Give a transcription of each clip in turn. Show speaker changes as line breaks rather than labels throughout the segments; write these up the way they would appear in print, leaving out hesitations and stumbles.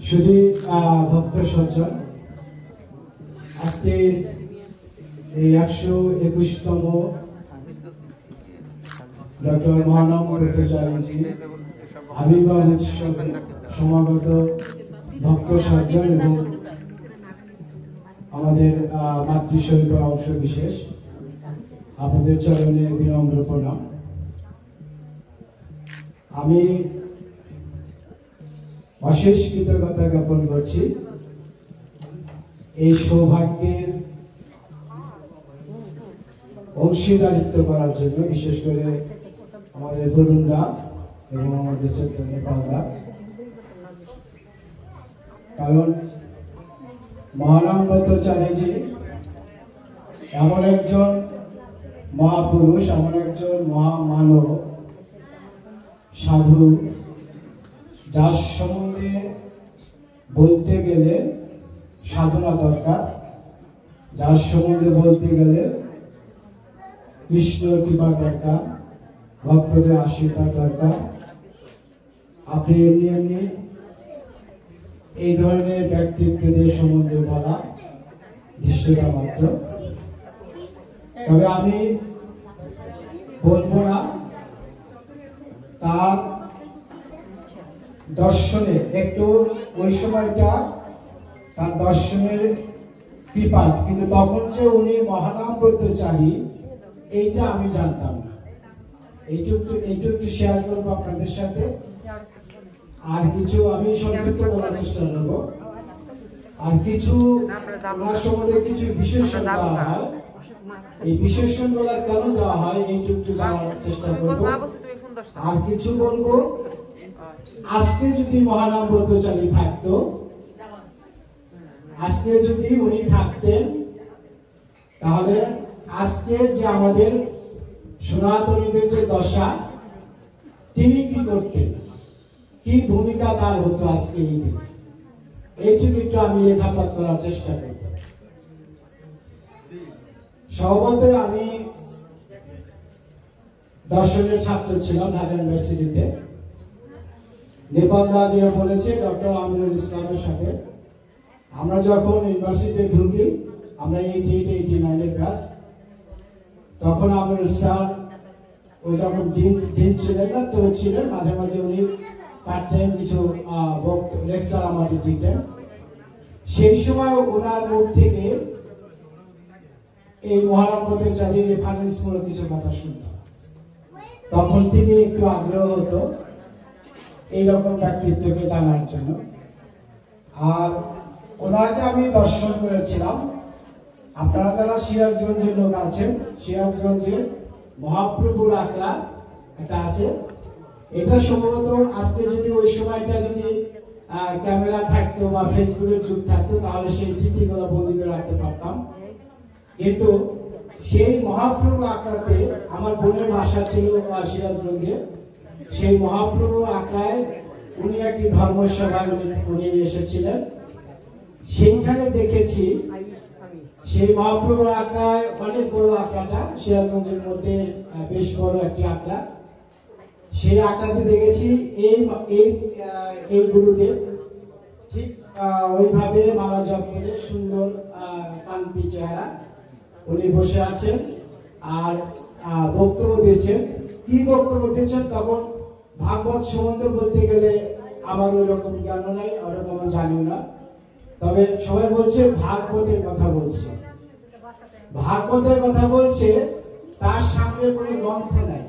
শুধু ভক্ত সজ্জন আজকে এই 121তম ডক্টর মহানাম ব্রতচারীজি আবির্ভাব উৎসবে সমাগত ভক্ত সজ্জন এবং আমাদের মাতৃশরীরের অংশ বিশেষ আপনাদের চরণে বিনম্র প্রণাম। আমি অশেষ কৃতজ্ঞতা জ্ঞাপন করছি এই সৌভাগ্যের অংশীদারিত্ব করার জন্য, বিশেষ করে আমাদের বরুণদা এবং আমাদের নেপালদা। কারণ মহানাম ব্রতচারীজি এমন একজন মহাপুরুষ, এমন একজন মহামানব সাধু, যার সম্বন্ধে বলতে গেলে সাধনা দরকার, যার সম্বন্ধে বলতে গেলে কৃষ্ণর কৃপা দরকার, ভক্তদের আশীর্বাদ দরকার। আপনি এমনি এমনি এই ধরনের ব্যক্তিত্বদের সম্বন্ধে বলা দৃশ্যতা মাত্র। তবে আমি বলবো না তার দর্শনে একটু ওই সময়টা তার দর্শনের কৃপাত, কিন্তু তখন যে উনি মহানাম ব্রতচারী এইটা আমি জানতাম না। এইটুকু একটু শেয়ার করবো আপনাদের সাথে। আর কিছু আমি সংক্ষিপ্ত বলার চেষ্টা করবো। আর কিছু ওনার সম্বন্ধে কিছু বিশেষণ দেওয়া হয়, এই বিশেষণ গুলা কেন দেওয়া হয় এইটুকু জানার চেষ্টা করবো। আর কিছু বলবো আজকে যদি মহানাম ব্রতচারী থাকতো, আজকে যদি উনি থাকতেন, তাহলে আজকের যে আমাদের সনাতনীদের যে দশা, তিনি কি করতেন, কি ভূমিকা তার হতো আজকে এই দিনে, এইটুকু একটু আমি লেখাপাত করার চেষ্টা করব। স্বভাবতই আমি দর্শনের ছাত্র ছিলাম ঢাকা ইউনিভার্সিটিতে। নেপালদা যে বলেছে ডক্টর আমিনুল ইসলামের সাথে আমরা যখন ইউনিভার্সিটিতে ঢুকি, আমরা 88-89 ব্যাচ, তখন আমিনুল স্যার ওই যখন দিন ছিলেন না, তো ছিলেন মাঝে মাঝে উনি পার্ট টাইম কিছু লেকচার আমাদের দিতেন। সেই সময় ওনার মুখ থেকে এই মহানাম ব্রতচারীর রেফারেন্স মূলক কিছু কথা শুনতাম। তখন থেকে একটু আগ্রহ হতো এইরকম ব্যক্তিত্বকে জানার জন্য। আর ওনাকে আমি দর্শন করেছিলাম। আপনারা যারা সিরাজগঞ্জের লোক আছেন, সিরাজগঞ্জের মহাপ্রভুর আখড়া একটা আছে, এটা সম্ভবত আজকে যদি ওই সময়টা যদি ক্যামেরা থাকতো বা ফেসবুকের যুগ থাকতো, তাহলে সেই স্মৃতিগুলো বন্দি করে রাখতে পারতাম। কিন্তু সেই মহাপ্রভু আখড়াতে আমার বোনের বাসা ছিল সিরাজগঞ্জে। সেই মহাপ্রভু আখড়ায় উনি একটি ধর্মসভায় উনি এসেছিলেন। সেইখানে দেখেছি সেই মহাপ্রভু আখড়ায় অনেক বড় আখড়াটা, সিরাজগঞ্জের মধ্যে বেশ বড় একটি আখড়া। সেই আখড়াতে দেখেছি এই গুরুদেব ঠিক ওইভাবে মালা জপ করে সুন্দর কান্তি চেহারা উনি বসে আছেন আর বক্তব্য দিয়েছেন। কি বক্তব্য দিয়েছেন তখন ভাগবত সম্বন্ধে বলতে গেলে আমার ওই রকম জ্ঞান নাই, ওরকম জানিও না। তবে সবাই বলছে ভাগবতের কথা বলছে, ভাগবতের কথা বলছে, তার সামনে কোনো গ্রন্থ নাই,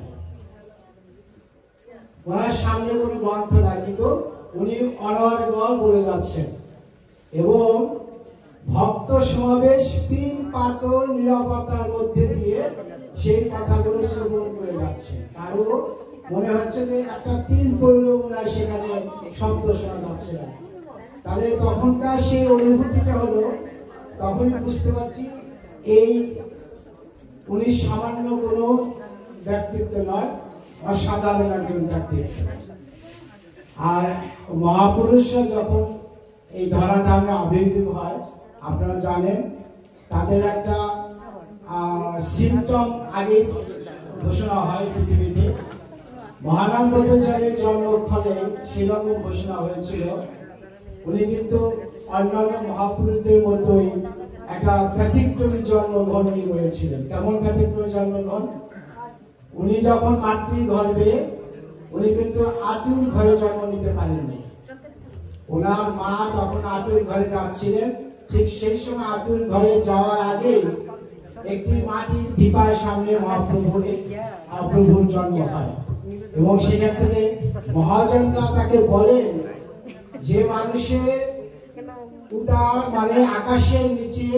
ওনার সামনে কোনো গ্রন্থ নাই, কিন্তু উনি অনর্গল বলে যাচ্ছেন। এবং ভক্ত সমাবেশ তিন পাতল নীরবতার মধ্যে দিয়ে সেই কথাগুলো শ্রবণ করে যাচ্ছে। কারো মনে হচ্ছে যে একটা তিল পড়লেও মনে হয় সেখানে শব্দ শোনা যাচ্ছে না। তাহলে তখনকার সেই অনুভূতিটা হলো, তখনই বুঝতে পারছি এই উনি সামান্য কোনো ব্যক্তিত্ব নয়, অসাধারণ একজন ব্যক্তিত্ব। আর মহাপুরুষরা যখন এই ধরাধামে আবির্ভাব হয়, আপনারা জানেন তাদের একটা সিমটম আগে ঘোষণা হয় পৃথিবীতে। মহানাম ব্রতচারীর জন্মক্ষণে সেরকম ঘোষণা হয়েছিল, উনি কিন্তু অন্যান্য মহাপুরুষদের মতোই একটা ব্যতিক্রমী জন্মগ্রহণ করেছিলেন। কেমন ব্যতিক্রমী জন্মগ্রহণ? উনি যখন মাতৃগর্ভে, উনি কিন্তু আতুর ঘরে জন্ম নিতে পারেননি। ওনার মা তখন আতুর ঘরে যাচ্ছিলেন, ঠিক সেই সময় আতুর ঘরে যাওয়ার আগে একটি মাটির দীপার সামনে মহাপ্রভুর জন্ম হয়। এবং সেখান থেকে মহাজনরা তাকে বলেন যে মানুষের উদার মানে আকাশের নিচে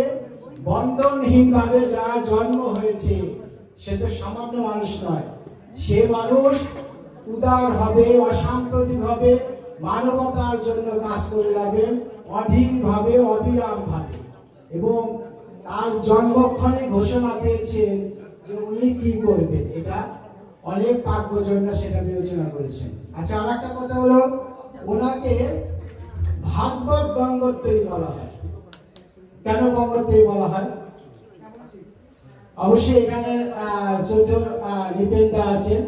বন্ধনহীন ভাবে যার জন্ম হয়েছে সে তো সামান্য মানুষ নয়, সে মানুষ উদার হবে, অসাম্প্রতিক হবে, মানবতার জন্য কাজ করে যাবেন অধীর ভাবে, অবিরাম ভাবে। এবং তার জন্মক্ষণে ঘোষণা দিয়েছেন যে উনি কি করবেন। এটা অনেক পাগ্যজনরা সেটা বিবেচনা করেছেন। আচ্ছা, আর একটা কথা হলো, ওনাকে ভাগবত গঙ্গোত্তরী বলা হয়। কেন গঙ্গোত্তরী বলা হয়? অবশ্যই এখানে চৌধ নিপেন্দা আছেন,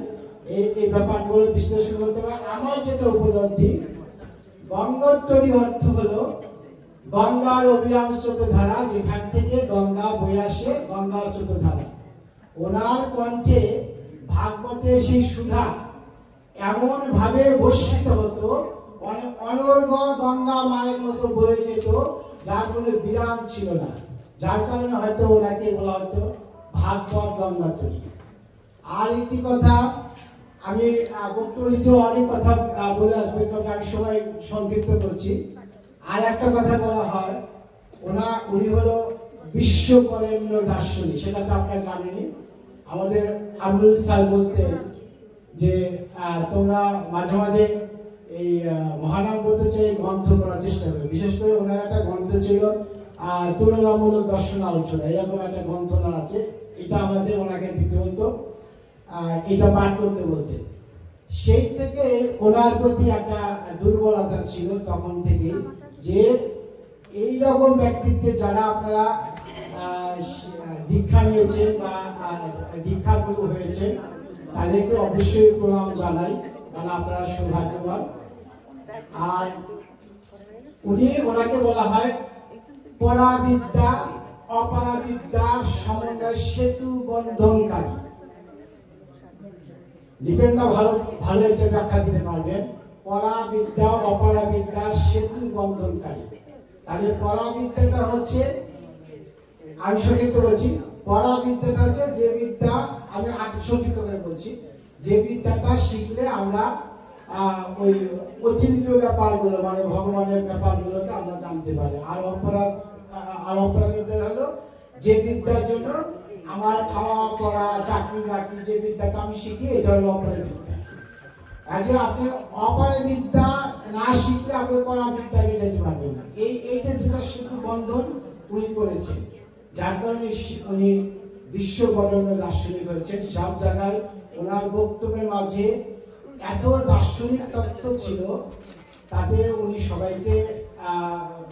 এই ব্যাপারগুলো বিশ্লেষণ করতে পারে। আমার যেটা উপলব্ধি, গঙ্গোত্তরী অর্থ হলো গঙ্গার অবিরাম স্রোতধারা, যেখান থেকে গঙ্গা বয়ে আসে, গঙ্গার স্রোতধারা। ওনার কণ্ঠে ভাগবতের সেই সুধা এমন ভাবে বর্ষিত হতো, অনর্গ গঙ্গা মায়ের মতো বয়ে যেত, যার কোনো বিরাম ছিল না। যার কারণে হয়তো ওনাকে বলা হতো ভাগবত গঙ্গোত্তরী। আর একটি কথা, আমি বক্তব্য অনেক কথা বলে আসবে, কারণ আমি সবাই সংক্ষিপ্ত করছি। আর একটা কথা বলা হয়, উনি হলো বিশ্ববরেণ্য দার্শনিক, সেটা তো আপনারা জানেনই। আমাদের আমরুল স্যার বলতেন যে তোমরা মাঝে মাঝে এই মহানাম ব্রতচারী গ্রন্থ করার চেষ্টা করবে। বিশেষ করে ওনার একটা গ্রন্থ ছিল তুলনামূলক দর্শন আলোচনা, এরকম একটা গ্রন্থ ওনার আছে। এটা আমাদের ওনাকে দিতে হতো, এটা পাঠ করতে বলতে। সেই থেকে ওনার প্রতি একটা দুর্বলতা ছিল তখন থেকে, যে এই রকম ব্যক্তিত্বে যারা আপনারা দীক্ষা নিয়েছেন বা দীক্ষা গুরু হয়েছে, তাদেরকে অবশ্যই প্রণাম জানাই, কারণ আপনারা সৌভাগ্যবান। আর ওনাকে বলা হয় পরাবিদ্যা অপরাবিদ্যার সমন্বয় সেতু বন্ধনকারী। নিপেন্দা ভালো একটা ব্যাখ্যা দিতে পারবেন। পরাবিদ্যা অপরাবিদ্যার সেতু বন্ধনকারী। তাহলে পরাবিদ্যাটা হচ্ছে, আমি সংক্ষিপ্ত বলছি, পরাবিদ্যাটা হচ্ছে যে বিদ্যা, আমি সংক্ষিপ্ত করে বলছি, যে বিদ্যাটা শিখলে আমরা ওই অতীন্দ্রিয় ব্যাপারগুলো মানে ভগবানের ব্যাপারগুলোকে আমরা জানতে পারি। আর অপরাবিদ্যা হলো যে বিদ্যার জন্য আমার খাওয়া পড়া চাকরি বাকরি, যে বিদ্যাটা আমি শিখি, এটা হলো অপরাবিদ্যা। আচ্ছা, আপনি অপরাবিদ্যা না শিখলে আপনি পরাবিদ্যাকে যেতে পারবেন না। এই যে দুটো সেতু বন্ধন উনি করেছেন, যার কারণে উনি বিশ্ববরেণ্য দার্শনিক হয়েছেন। সব জায়গায় ওনার বক্তব্যের মাঝে এত দার্শনিক তত্ত্ব ছিল, তাতে উনি সবাইকে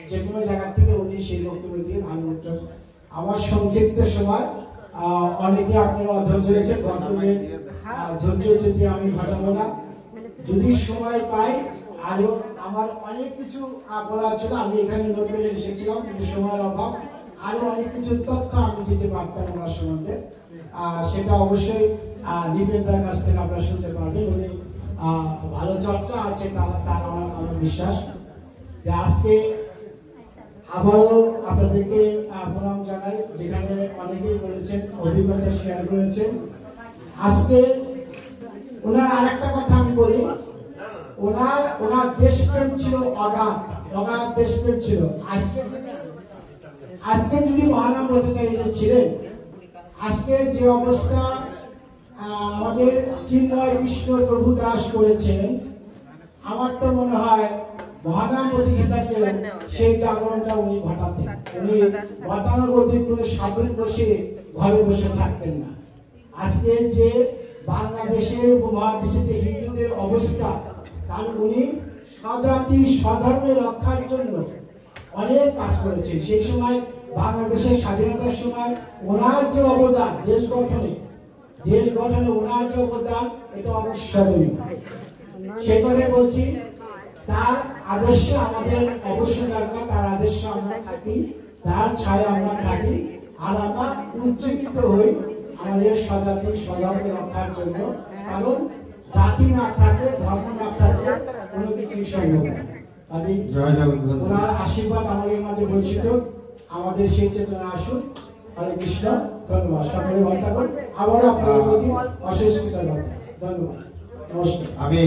যে কোনো জায়গা থেকে উনি সেই বক্তব্য দিয়ে ভালো উঠতেন। আমার সংক্ষিপ্ত সময়, অনেকে আপনারা অধৈর্য হয়েছেন, বক্তব্যের ধৈর্য যদি আমি ঘটাবো না, যদি সময় পাই। আরো আমার অনেক কিছু বলার ছিল, আমি এখানে নোট করে এসেছিলাম, কিন্তু সময়ের অভাব। আরো অনেক কিছু তথ্য আমি দিতে পারতাম ওনার সম্বন্ধে, সেটা অবশ্যই নিপেন্দার কাছ থেকে আপনারা শুনতে পারবেন। উনি ভালো চর্চা আছে তার আমার বিশ্বাস। আজকে আবারও আপনাদেরকে প্রণাম জানাই, যেখানে অনেকেই বলেছেন, অভিজ্ঞতা শেয়ার করেছেন। আজকে ওনার আর একটা কথা আমি বলি, ওনার দেশপ্রেম ছিল অগাধ দেশপ্রেম ছিল। আজকে যদি মহানাম রচয়িতা ছিলেন, আজকে যে অবস্থা আমাদের চিন্ময় কৃষ্ণ প্রভু দাস করেছেন, আমার তো মনে হয় মহানাম রচয়িতা সেই জাগরণটা উনি ঘটাতেন। উনি গতানুগতিক কোনো সাধন বসে ঘরে বসে থাকতেন না। আজকে যে বাংলাদেশের উপমহাদেশে যে হিন্দুদের অবস্থা, তার উনি স্বজাতি স্বধর্মের রক্ষার জন্য অনেক কাজ করেছেন। সেই সময় বাংলাদেশের স্বাধীনতার সময় ওনার যে অবদান দেশ গঠনে ওনার যে অবদান, এটা অবশ্যই সেই কথাই বলছি। তার আদর্শে আমাদের অবশ্যই দরকার, তার আদর্শে আমরা থাকি, তার ছায়া আমরা থাকি, আর আমরা উজ্জীবিত হই আমাদের স্বজাতি রক্ষার জন্য। কারণ জাতি না থাকলে, ধর্ম না থাকলে কোনো কিছুই সম্ভব না। ওনার আশীর্বাদ আমাদের মাঝে বঞ্চিত, আমাদের সেই চেতনা আসুন। হরে কৃষ্ণ। ধন্যবাদ। সকলে ভালো থাকুন। আবারও আপনাদের প্রতি অশেষ কৃতজ্ঞতা। ধন্যবাদ। নমস্কার।
আমি